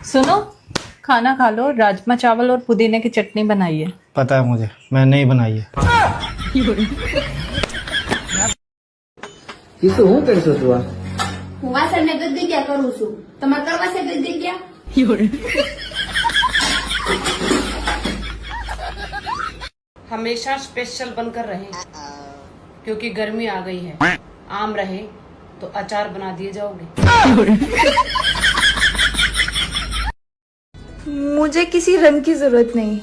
सुनो, खाना खा लो। राजमा चावल और पुदीने की चटनी बनाई है। पता है मुझे, मैंने ही बनाई है। હું કરશો તું આ? હું વાસણને ગદગદ્યા કરું છું. તમારે કરવા છે ગદગદ્યા? हमेशा स्पेशल बनकर रहे, क्योंकि गर्मी आ गई है। आम रहे तो अचार बना दिए जाओगे। मुझे किसी रंग की जरूरत नहीं,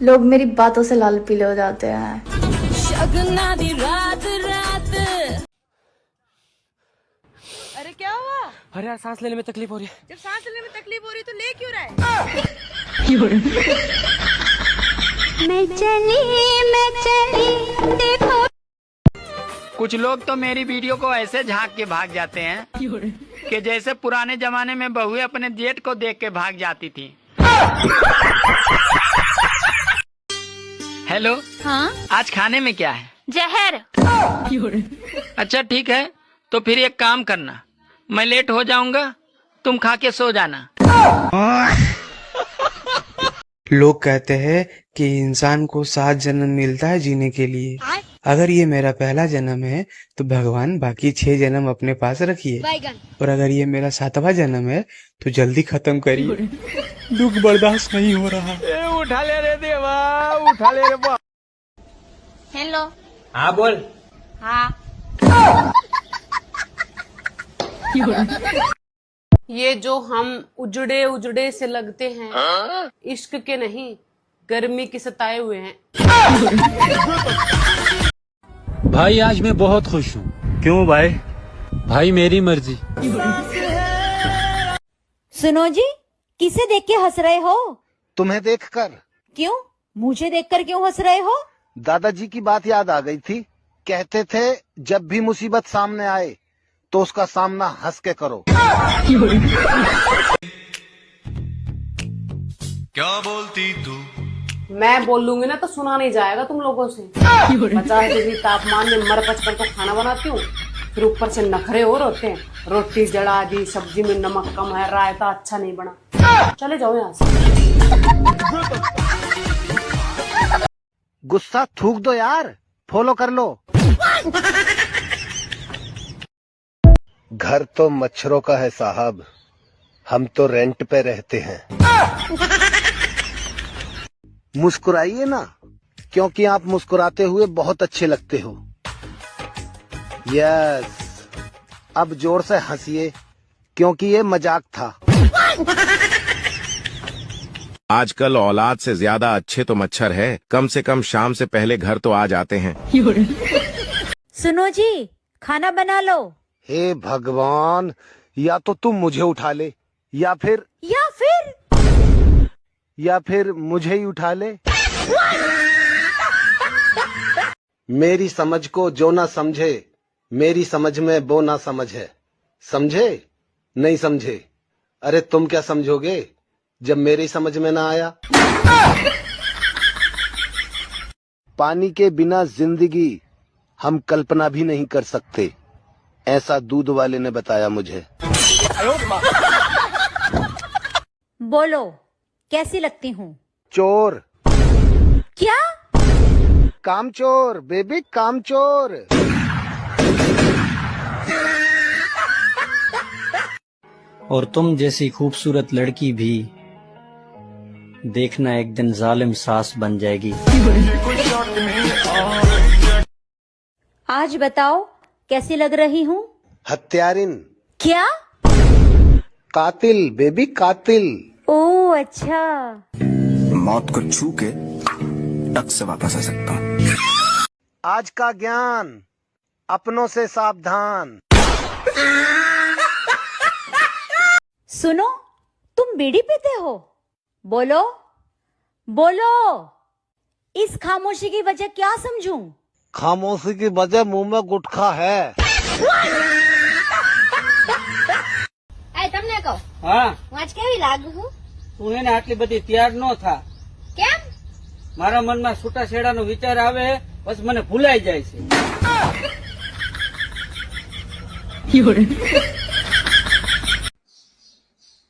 लोग मेरी बातों से लाल पीले हो जाते हैं। अरे क्या हुआ? अरे यार सांस लेने में तकलीफ हो रही है। जब सांस लेने में तकलीफ हो रही तो ले क्यों रहा है? मैं चली देखो। कुछ लोग तो मेरी वीडियो को ऐसे झांक के भाग जाते हैं कि जैसे पुराने जमाने में बहुएं अपने जेठ को देख के भाग जाती थी। हेलो, हाँ, आज खाने में क्या है? जहर। अच्छा ठीक है, तो फिर एक काम करना, मैं लेट हो जाऊंगा, तुम खा के सो जाना। लोग कहते हैं कि इंसान को 7 जन्म मिलता है जीने के लिए। अगर ये मेरा पहला जन्म है तो भगवान बाकी 6 जन्म अपने पास रखिए, और अगर ये मेरा 7वां जन्म है तो जल्दी खत्म करिए। दुख बर्दाश्त नहीं हो रहा। उठा ले रे देवा, उठा ले रे बा। હેલો. हाँ बोल। હા. ये जो हम उजड़े उजड़े से लगते हैं, इश्क के नहीं गर्मी के सताए हुए हैं। भाई आज मैं बहुत खुश हूँ। क्यों भाई? भाई मेरी मर्जी। सुनो जी, किसे देख के हंस रहे हो? तुम्हें देखकर। क्यों? मुझे देखकर क्यों हंस रहे हो? दादाजी की बात याद आ गई थी। कहते थे जब भी मुसीबत सामने आए तो उसका सामना हंस के करो। क्या बोलती तू? मैं बोलूंगी ना तो सुना नहीं जाएगा तुम लोगों से। 50 डिग्री तापमान में मर पच कर तो खाना बनाती हूँ, फिर ऊपर से नखरे और होते हैं। रोटी जला दी, सब्जी में नमक कम है, रायता अच्छा नहीं बना। चले जाओ यहाँ से। गुस्सा थूक दो यार, फॉलो कर लो। घर तो मच्छरों का है साहब, हम तो रेंट पे रहते हैं। मुस्कुराइए ना, क्योंकि आप मुस्कुराते हुए बहुत अच्छे लगते हो। यस, अब जोर से हंसिए, क्योंकि ये मजाक था। आजकल औलाद से ज्यादा अच्छे तो मच्छर है, कम से कम शाम से पहले घर तो आ जाते हैं। सुनो जी, खाना बना लो। हे भगवान, या तो तुम मुझे उठा ले या फिर मुझे ही उठा ले। मेरी समझ को जो ना समझे, मेरी समझ में वो ना समझ है। समझे? नहीं समझे? अरे तुम क्या समझोगे जब मेरी समझ में ना आया? पानी के बिना जिंदगी हम कल्पना भी नहीं कर सकते, ऐसा दूध वाले ने बताया मुझे। बोलो, कैसी लगती हूँ? चोर। क्या? कामचोर बेबी, कामचोर। और तुम जैसी खूबसूरत लड़की भी देखना एक दिन जालिम सास बन जाएगी। आज बताओ कैसी लग रही हूँ? हत्यारिन। क्या? कातिल बेबी, कातिल। ओह अच्छा। मौत को छू के टक से वापस आ सकता हूँ। आज का ज्ञान, अपनों से सावधान। सुनो, तुम बीड़ी पीते हो? बोलो बोलो, इस खामोशी की वजह क्या समझूं? खामोशी की वजह मुंह में गुटखा है। તમને કહું, हाँ, હું આજ કેવી લાગુ છું? તું એને આટલી બધી તૈયાર નો થા। કેમ? મારા મનમાં છૂટા છેડાનો વિચાર આવે, બસ મને ભૂલાઈ જાય છે।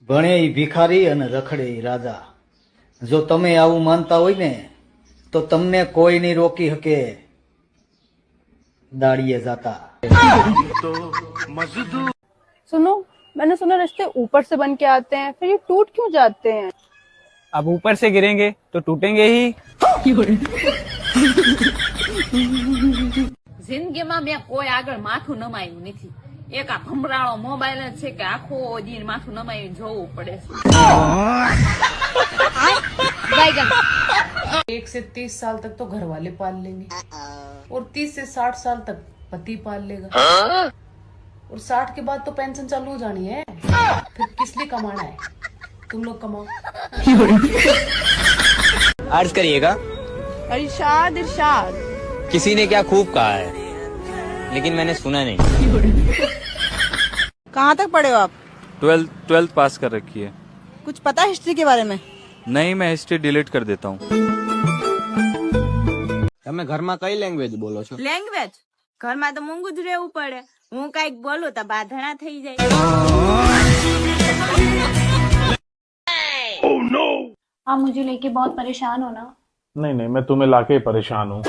ભણે ઈ ભિખારી અને રખડે ઈ રાજા. જો તમે આવું માનતા હોય ને તો તમને કોઈ નહીં રોકી શકે. દાડીએ જાતા. सुनो, मैंने सुना रिश्ते ऊपर से बन के आते हैं, फिर ये टूट क्यों जाते हैं? अब ऊपर से गिरेंगे तो टूटेंगे ही. જિંદગીમાં મેં કોઈ આગળ માથું નમાયું નથી. એક આ ભમરાળો મોબાઈલ જ છે કે આખો દી માથું નમાઈને જોવું પડે છે. 1 से 30 साल तक तो घर वाले पाल लेंगे और 30 से 60 साल तक पति पाल लेगा और 60 के बाद तो पेंशन चालू हो जानी है. फिर किस लिए कमाना है? तुम लोग कमाओ. अर्ज करिएगा. इरशाद इरशाद. किसी ने क्या खूब कहा है, लेकिन मैंने सुना नहीं. कहाँ तक पढ़े हो आप? 12th पास कर रखी है. कुछ पता है हिस्ट्री के बारे में? नहीं, मैं हिस्ट्री डिलीट कर देता हूँ. તમે ઘરમાં કઈ લેંગ્વેજ બોલો છો? લેંગ્વેજ ઘરમાં તો મૂંગું જ રહેવું પડે. હું કઈક બોલું તો બાધણા થઈ જાય. आप मुझे लेके बहुत परेशान हो ना? नहीं नहीं, मैं तुम्हें लाके परेशान हूँ.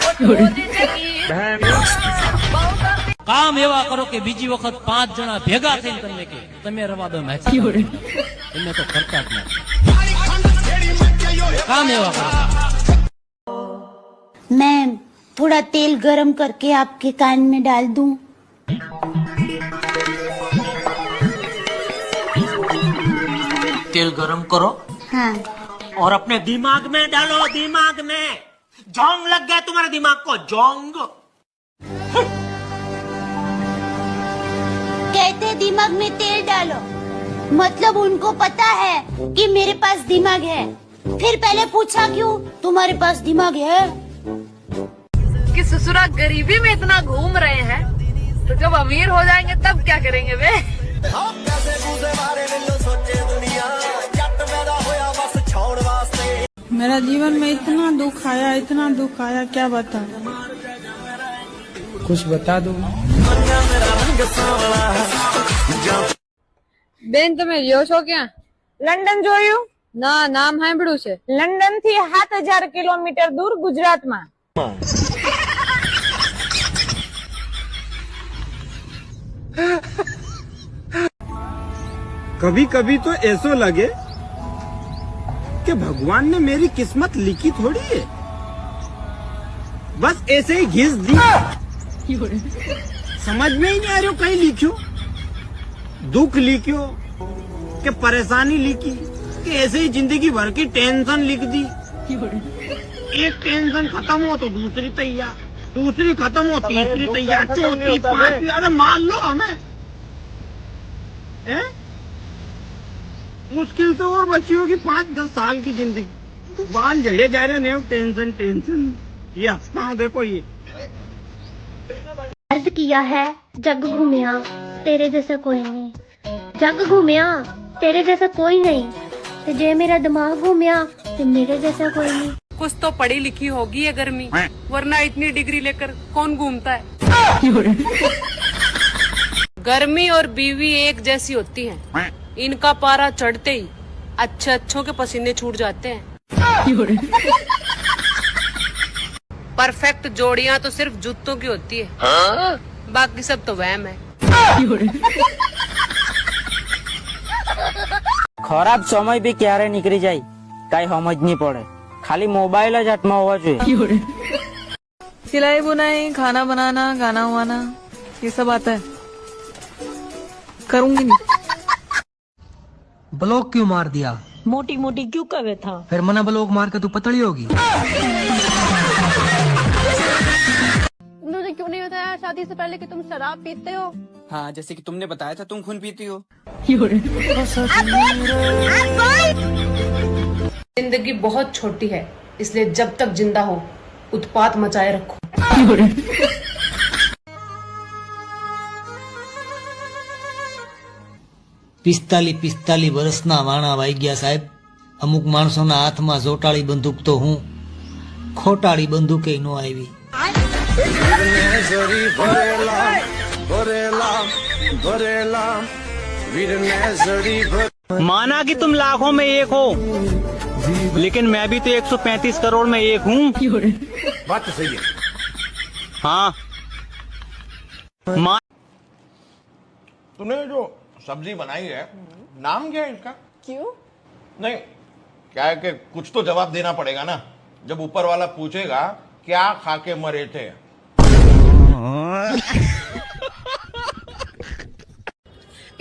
काम एवा करो कि बीजी वक्त 5 जना भेगा थઈને તમને કે તમે રવા દો મેચ એમને તો કરતા જ નથી. काम एवा करो. मैं थोड़ा तेल गरम करके आपके कान में डाल दूं? तेल गरम करो हाँ. और अपने दिमाग में डालो. दिमाग में जोंग लग गया तुम्हारे दिमाग को. जोंग कहते दिमाग में तेल डालो, मतलब उनको पता है कि मेरे पास दिमाग है. फिर पहले पूछा क्यों तुम्हारे पास दिमाग है? कि ससुरा गरीबी में इतना घूम रहे हैं, तो जब अमीर हो जाएंगे तब क्या करेंगे वे? मेरा जीवन में इतना दुख आया क्या बता. कुछ बता दो. બેન તમે રહ્યો છો ક્યાં? લંડન જોયું? ના, નામ સાંભળ્યું છે. લંડન થી 7000 કિલોમીટર દૂર ગુજરાતમાં. कभी कभी तो ऐसा लगे कि भगवान ने मेरी किस्मत लिखी थोड़ी है, बस ऐसे ही घिस दी. समझ में ही नहीं आ रही कहीं लिखो, दुख लिखो कि परेशानी लिखी कि ऐसे ही जिंदगी भर की टेंशन लिख दी. एक टेंशन खत्म हो तो दूसरी तैयार, दूसरी खत्म हो तीसरी तैयार, चौथी पांचवी. अरे मान लो हमें मुश्किल से और बची होगी 5-10 साल की जिंदगी. बाल झड़े जा रहे हैं. Tension tension. ये हंसता हूँ देखो. ये अर्ज किया है जग घूमिया तेरे जैसा कोई नहीं. जग घूमिया तेरे जैसा कोई नहीं. ते जे मेरा दिमाग घूमिया ते मेरे जैसा कोई नहीं. कुछ तो पढ़ी लिखी होगी ये गर्मी, वरना इतनी डिग्री लेकर कौन घूमता है? गर्मी और बीवी एक जैसी होती है. इनका पारा चढ़ते ही अच्छे अच्छों के पसीने छूट जाते हैं. परफेक्ट जोड़ियां तो सिर्फ जूतों की होती है, बाकी सब तो वहम है. खराब समय भी क्यारे निकली जाए कई समझ नहीं पड़े. खाली मोबाइल ज हाथમાં હોવા જોઈએ. सिलाई बुनाई, खाना बनाना, गाना वाना, ये सब आता है. करूंगी नहीं. ब्लॉक क्यों मार दिया? मोटी मोटी क्यों कवे था? फिर मना ब्लॉक मार के तू पतली होगी. मुझे क्यों नहीं बताया शादी से पहले कि तुम शराब पीते हो? हाँ, जैसे कि तुमने बताया था तुम खून पीती हो. जिंदगी बहुत छोटी है, इसलिए जब तक जिंदा हो उत्पात मचाए रखो. 45 વર્ષના વાણા વાઈ ગયા સાહેબ. અમુક માણસોના હાથમાં જોટાળી બંદૂક તો હું ખોટાળી બંદૂકે નો આવી. ભરેલા माना कि तुम लाखों में एक हो, लेकिन मैं भी तो 135 करोड़ में एक हूँ। बात तो सही है। हाँ। तुमने जो सब्जी बनाई है, नाम क्या है इसका? क्यों? नहीं, क्या है कि कुछ तो जवाब देना पड़ेगा ना, जब ऊपर वाला पूछेगा क्या खा के मरे थे।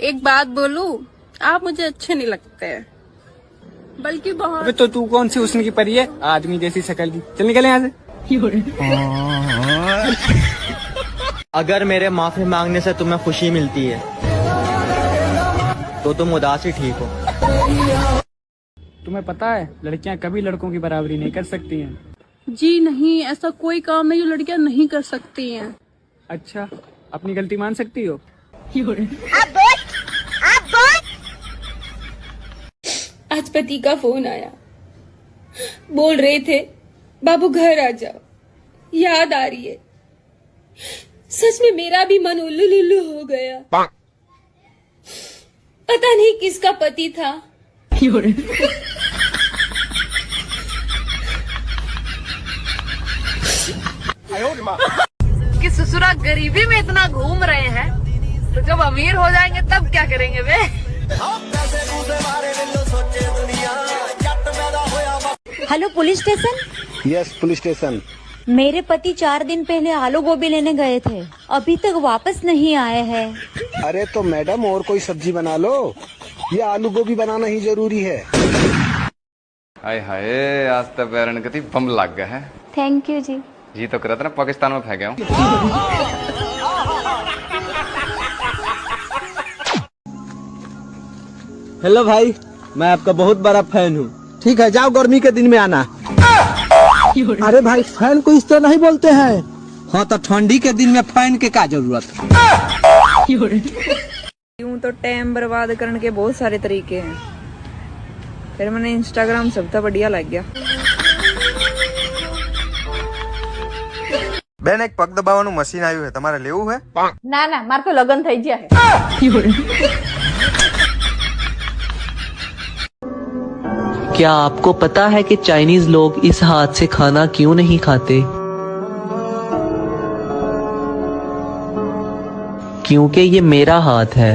एक बात बोलूं, आप मुझे अच्छे नहीं लगते, बल्कि बहुत। अबे तो तू कौन सी हुस्न की परी है, आदमी जैसी शक्ल की। चल निकल यहाँ से। अगर मेरे माफी मांगने से तुम्हें खुशी मिलती है तो तुम उदास ही ठीक हो। तुम्हें पता है लड़कियां कभी लड़कों की बराबरी नहीं कर सकती हैं। जी नहीं, ऐसा कोई काम है जो लड़कियां नहीं कर सकती हैं। अच्छा, अपनी गलती मान सकती हो? आज पति का फोन आया, बोल रहे थे बाबू घर आ जाओ, याद आ रही है। सच में मेरा भी मन उल्लू लुल्लू हो गया। पता नहीं किसका पति था। कि ससुरा गरीबी में इतना घूम रहे हैं, तो जब अमीर हो जाएंगे तब क्या करेंगे वे? Hello police station. Yes police station. मेरे पति 4 दिन पहले आलू गोभी लेने गए थे, अभी तक वापस नहीं आए हैं। अरे तो मैडम और कोई सब्जी बना लो, ये आलू गोभी बनाना ही जरूरी है। हाय हाय, आज तो बैरन गति बम लग गया है। थैंक यू जी। जी तो करता ना पाकिस्तान में फेंक गया हूँ। हेलो भाई, मैं आपका बहुत बड़ा फैन हूँ। ठीक है, जाओ गर्मी के दिन में आना। अरे भाई, फैन को इस तरह नहीं बोलते हैं। हाँ तो ठंडी के दिन में फैन के क्या जरूरत? यूं तो टाइम बर्बाद करने के बहुत सारे तरीके हैं, फिर मैंने इंस्टाग्राम सबसे बढ़िया लग गया। બેન એક પગ દબાવવાનું મશીન આવ્યું છે, તમારે લેવું છે? ના ના, મારે તો લગન થઈ ગયા છે। क्या आपको पता है कि चाइनीज लोग इस हाथ से खाना क्यों नहीं खाते? क्योंकि ये मेरा हाथ है।